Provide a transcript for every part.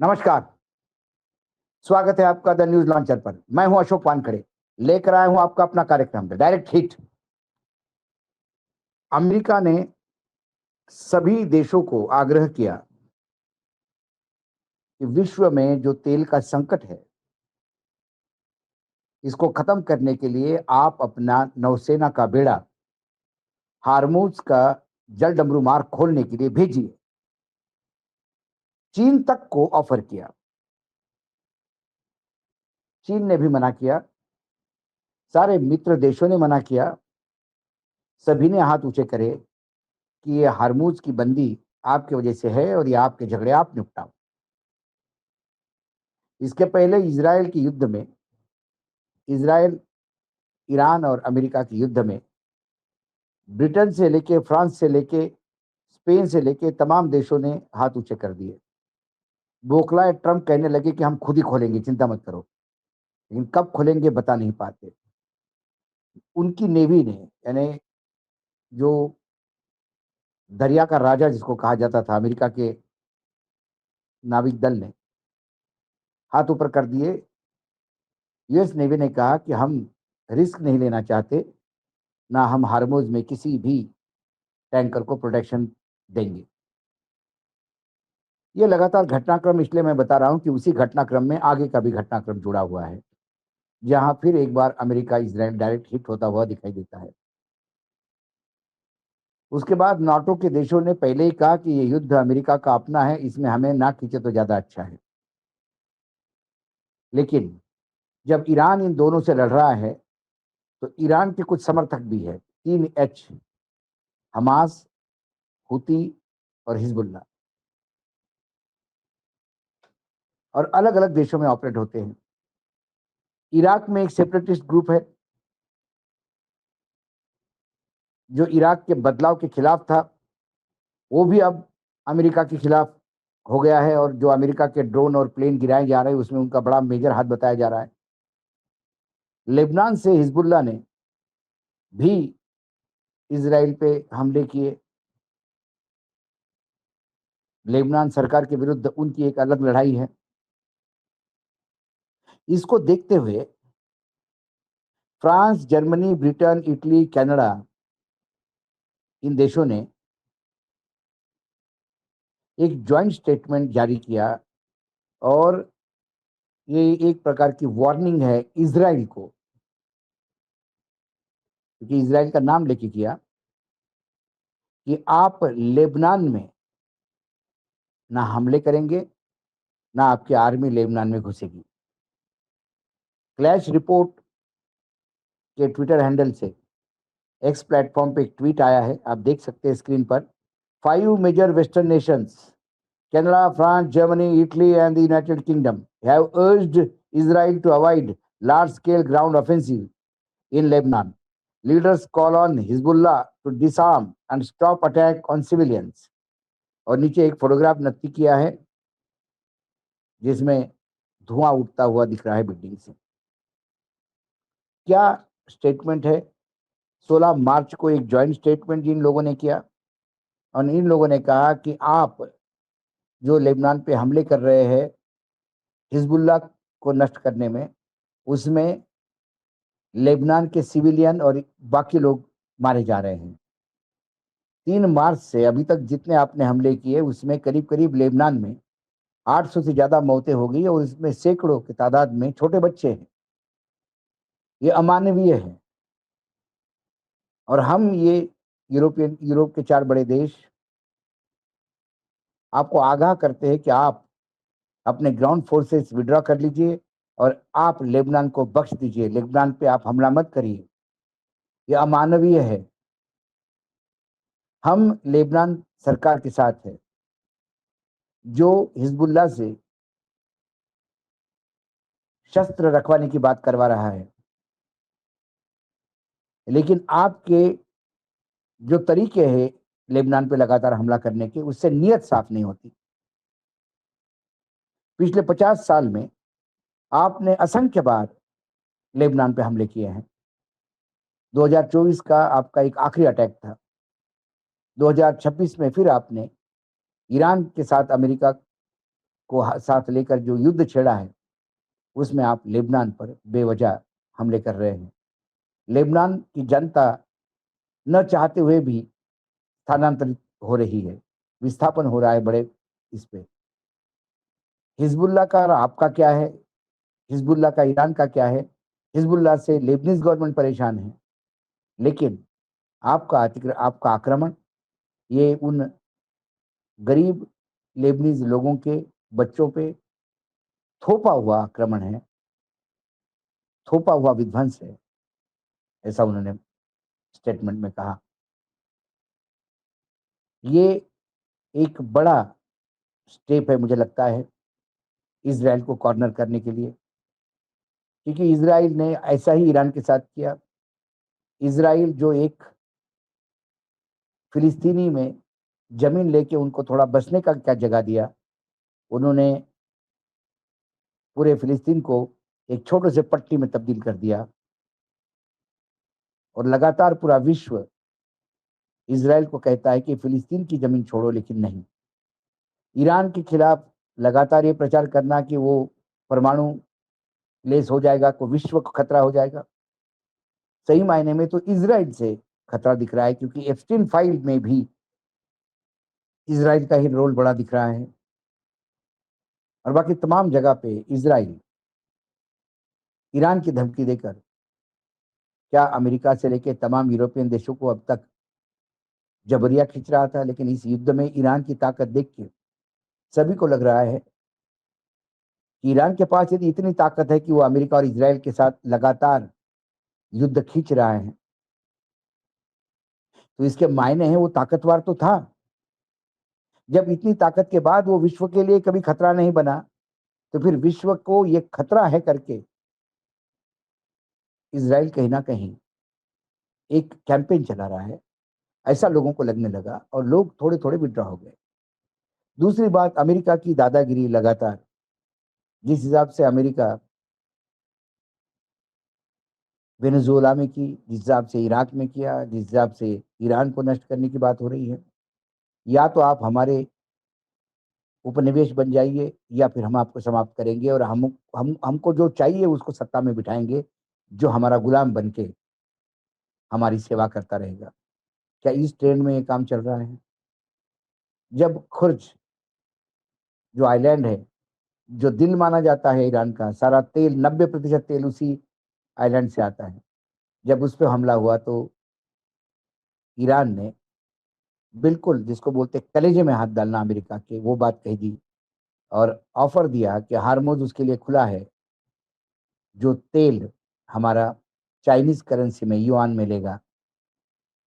नमस्कार। स्वागत है आपका द न्यूज लॉन्चर पर। मैं हूं अशोक वानखड़े, लेकर आया हूं आपका अपना कार्यक्रम द डायरेक्ट हिट। अमेरिका ने सभी देशों को आग्रह किया कि विश्व में जो तेल का संकट है, इसको खत्म करने के लिए आप अपना नौसेना का बेड़ा हार्मूज का जल डमरू मार्ग खोलने के लिए भेजिए। चीन तक को ऑफर किया। चीन ने भी मना किया, सारे मित्र देशों ने मना किया, सभी ने हाथ ऊंचे करे कि ये हार्मूज की बंदी आपकी वजह से है और ये आपके झगड़े आप निपटाओ। इसके पहले इजराइल के युद्ध में, इजराइल, ईरान और अमेरिका के युद्ध में ब्रिटेन से लेके, फ्रांस से लेके, स्पेन से लेके तमाम देशों ने हाथ ऊंचे कर दिए। बौखलाए ट्रंप कहने लगे कि हम खुद ही खोलेंगे, चिंता मत करो, लेकिन कब खोलेंगे बता नहीं पाते। उनकी नेवी ने, यानी जो दरिया का राजा जिसको कहा जाता था, अमेरिका के नाविक दल ने हाथ ऊपर कर दिए। यूएस नेवी ने कहा कि हम रिस्क नहीं लेना चाहते, ना हम हार्मोज में किसी भी टैंकर को प्रोटेक्शन देंगे। ये लगातार घटनाक्रम इसलिए मैं बता रहा हूं कि उसी घटनाक्रम में आगे का भी घटनाक्रम जुड़ा हुआ है, जहां फिर एक बार अमेरिका इजराइल डायरेक्ट हिट होता हुआ दिखाई देता है। उसके बाद नाटो के देशों ने पहले ही कहा कि ये युद्ध अमेरिका का अपना है, इसमें हमें ना खींचे तो ज्यादा अच्छा है। लेकिन जब ईरान इन दोनों से लड़ रहा है, तो ईरान के कुछ समर्थक भी है, 3H, हमास, हुती और हिजबुल्ला, और अलग अलग देशों में ऑपरेट होते हैं। इराक में एक सेपरेटिस्ट ग्रुप है जो इराक के बदलाव के खिलाफ था, वो भी अब अमेरिका के खिलाफ हो गया है, और जो अमेरिका के ड्रोन और प्लेन गिराए जा रहे हैं उसमें उनका बड़ा मेजर हाथ बताया जा रहा है। लेबनान से हिजबुल्ला ने भी इजराइल पे हमले किए। लेबनान सरकार के विरुद्ध उनकी एक अलग लड़ाई है। इसको देखते हुए France, Germany, Britain, Italy, Canada, इन देशों ने एक ज्वाइंट स्टेटमेंट जारी किया, और ये एक प्रकार की वार्निंग है इजराइल को, क्योंकि इजराइल का नाम लेके किया कि आप लेबनान में ना हमले करेंगे, ना आपकी आर्मी लेबनान में घुसेगी। क्लैश रिपोर्ट के ट्विटर हैंडल से एक्स प्लेटफॉर्म पे एक ट्वीट आया है, आप देख सकते हैं स्क्रीन पर। 5 major western nations, Canada, France, Germany, Italy, and the United Kingdom have urged Israel to avoid large-scale ground offensive in Lebanon. Leaders call on Hezbollah to disarm and stop attack on civilians. और नीचे एक photograph नक्की किया है जिसमें धुआं उठता हुआ दिख रहा है बिल्डिंग से। क्या स्टेटमेंट है? 16 मार्च को एक ज्वाइंट स्टेटमेंट जिन लोगों ने किया, और इन लोगों ने कहा कि आप जो लेबनान पे हमले कर रहे हैं हिजबुल्लाह को नष्ट करने में, उसमें लेबनान के सिविलियन और बाकी लोग मारे जा रहे हैं। 3 मार्च से अभी तक जितने आपने हमले किए उसमें करीब करीब लेबनान में 800 से ज्यादा मौतें हो गई, और इसमें सैकड़ों की तादाद में छोटे बच्चे हैं। ये अमानवीय है। और हम ये यूरोप के 4 बड़े देश आपको आगाह करते हैं कि आप अपने ग्राउंड फोर्सेस विड्रॉ कर लीजिए और आप लेबनान को बख्श दीजिए, लेबनान पे आप हमला मत करिए, ये अमानवीय है। हम लेबनान सरकार के साथ है जो हिजबुल्लाह से शस्त्र रखवाने की बात करवा रहा है, लेकिन आपके जो तरीके हैं लेबनान पे लगातार हमला करने के, उससे नीयत साफ नहीं होती। पिछले 50 साल में आपने असंख्य बार लेबनान पे हमले किए हैं। 2024 का आपका एक आखिरी अटैक था। 2026 में फिर आपने ईरान के साथ अमेरिका को साथ लेकर जो युद्ध छेड़ा है, उसमें आप लेबनान पर बेवजह हमले कर रहे हैं। लेबनान की जनता न चाहते हुए भी स्थानांतरित हो रही है, विस्थापन हो रहा है बड़े इस पे। हिजबुल्लाह का और आपका क्या है? हिजबुल्लाह का ईरान का क्या है? हिजबुल्लाह से लेबनीज़ गवर्नमेंट परेशान है, लेकिन आपका आक्रमण ये उन गरीब लेबनीज़ लोगों के बच्चों पे थोपा हुआ आक्रमण है, थोपा हुआ विध्वंस है, ऐसा उन्होंने स्टेटमेंट में कहा। ये एक बड़ा स्टेप है मुझे लगता है इज़राइल को कॉर्नर करने के लिए, क्योंकि इज़राइल ने ऐसा ही ईरान के साथ किया। इज़राइल जो एक फिलिस्तीनी में ज़मीन लेके उनको थोड़ा बसने का क्या जगह दिया, उन्होंने पूरे फिलिस्तीन को एक छोटे से पट्टी में तब्दील कर दिया और लगातार पूरा विश्व इज़राइल को कहता है कि फिलिस्तीन की ज़मीन छोड़ो, लेकिन नहीं। ईरान के खिलाफ लगातार ये प्रचार करना कि वो परमाणु लेस हो जाएगा, को विश्व को खतरा हो जाएगा। सही मायने में तो इज़राइल से खतरा दिख रहा है, क्योंकि एप्स्टीन फाइल में भी इज़राइल का ही रोल बड़ा दिख रहा है और बाकी तमाम जगह पे इज़राइल ईरान की धमकी देकर क्या अमेरिका से लेके तमाम यूरोपियन देशों को अब तक जबरिया खींच रहा था, लेकिन इस युद्ध में ईरान की ताकत देख के सभी को लग रहा है कि ईरान के पास यदि इतनी ताकत है कि वो अमेरिका और इज़राइल के साथ लगातार युद्ध खींच रहा है, तो इसके मायने हैं वो ताकतवर तो था। जब इतनी ताकत के बाद वो विश्व के लिए कभी खतरा नहीं बना, तो फिर विश्व को ये खतरा है करके इज़राइल कहीं न कहीं एक कैंपेन चला रहा है, ऐसा लोगों को लगने लगा और लोग थोड़े-थोड़े विथड्रॉ हो गए। दूसरी बात, अमेरिका की दादागिरी लगातार, जिस हिसाब से अमेरिका वेनेजुएला में की, जिस हिसाब से इराक में किया, जिस हिसाब से ईरान को नष्ट करने की बात हो रही है, या तो आप हमारे उपनिवेश बन जाइए या फिर हम आपको समाप्त करेंगे और हमको जो चाहिए उसको सत्ता में बिठाएँगे, जो हमारा गुलाम बन के हमारी सेवा करता रहेगा। क्या इस ट्रेंड में ये काम चल रहा है? जब खुर्ज जो आइलैंड है, जो दिल माना जाता है ईरान का, सारा तेल 90% तेल उसी आइलैंड से आता है। जब उस पे हमला हुआ तो ईरान ने बिल्कुल जिसको बोलते हैं कलेजे में हाथ डालना अमेरिका के, वो बात कह दी और ऑफर दिया कि हार्मुज़ उसके लिए खुला है, जो तेल हमारा चाइनीज़ करेंसी में युआन में लेगा।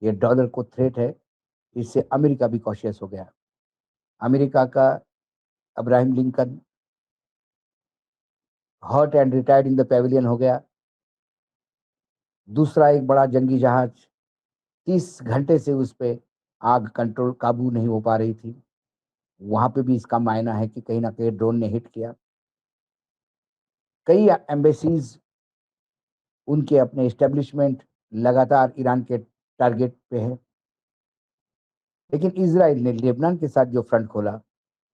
ये डॉलर को थ्रेट है, इससे अमेरिका भी कॉशियस हो गया। अमेरिका का Abraham Lincoln hurt and retired in the pavilion हो गया। दूसरा एक बड़ा जंगी जहाज 30 घंटे से उस पे आग कंट्रोल काबू नहीं हो पा रही थी। वहाँ पे भी इसका मायना है कि कहीं न कहीं ड्रोन ने हिट किया। कई एम्बेसीज़ उनके अपने एस्टेब्लिशमेंट लगातार ईरान के टारगेट पे है। लेकिन इज़राइल ने लेबनान के साथ जो फ्रंट खोला,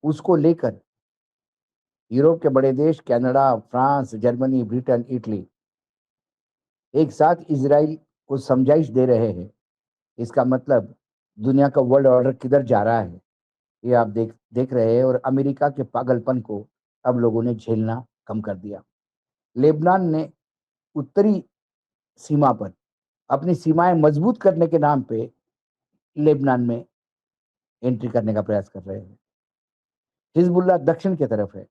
उसको लेकर यूरोप के बड़े देश Canada, France, Germany, Britain, Italy एक साथ इज़राइल को समझाइश दे रहे हैं। इसका मतलब दुनिया का वर्ल्ड ऑर्डर किधर जा रहा है, ये आप देख देख रहे हैं और अमेरिका के पागलपन को अब लोगों ने झेलना कम कर दिया। लेबनान ने उत्तरी सीमा पर अपनी सीमाएँ मजबूत करने के नाम पे लेबनान में एंट्री करने का प्रयास कर रहे हैं। हिजबुल्लाह दक्षिण की तरफ है,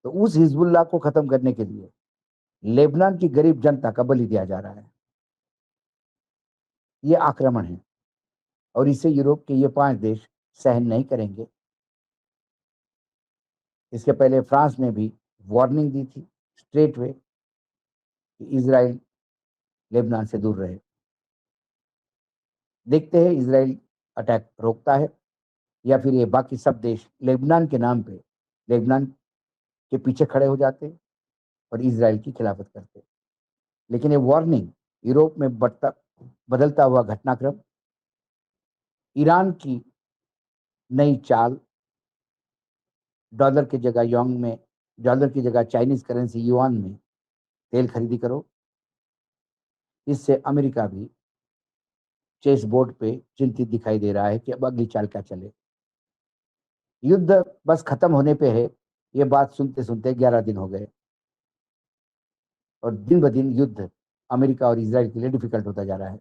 तो उस हिजबुल्लाह को खत्म करने के लिए लेबनान की गरीब जनता का बलि दिया जा रहा है। ये आक्रमण है और इसे यूरोप के ये 5 देश सहन नहीं करेंगे। इसके पहले फ्रांस ने भी वार्निंग दी थी स्ट्रेट वे कि इज़राइल लेबनान से दूर रहे। देखते हैं इज़राइल अटैक रोकता है या फिर ये बाकी सब देश लेबनान के नाम पे लेबनान के पीछे खड़े हो जाते हैं और इज़राइल की खिलाफत करते हैं। लेकिन ये वार्निंग यूरोप में बदलता हुआ घटनाक्रम, ईरान की नई चाल, डॉलर की जगह योंग में, डॉलर की जगह चाइनीज करेंसी युआन में तेल खरीदी करो। इससे अमेरिका भी चेस बोर्ड पे चिंतित दिखाई दे रहा है कि अब अगली चाल क्या चले। युद्ध बस खत्म होने पे है, ये बात सुनते सुनते 11 दिन हो गए और दिन ब दिन युद्ध अमेरिका और इसराइल के लिए डिफिकल्ट होता जा रहा है।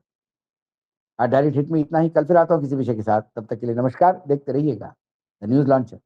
आज डायरेक्ट हिट में इतना ही। कल फिर आता हूँ किसी विषय के साथ। तब तक के लिए नमस्कार। देखते रहिएगा द न्यूज लॉन्चर।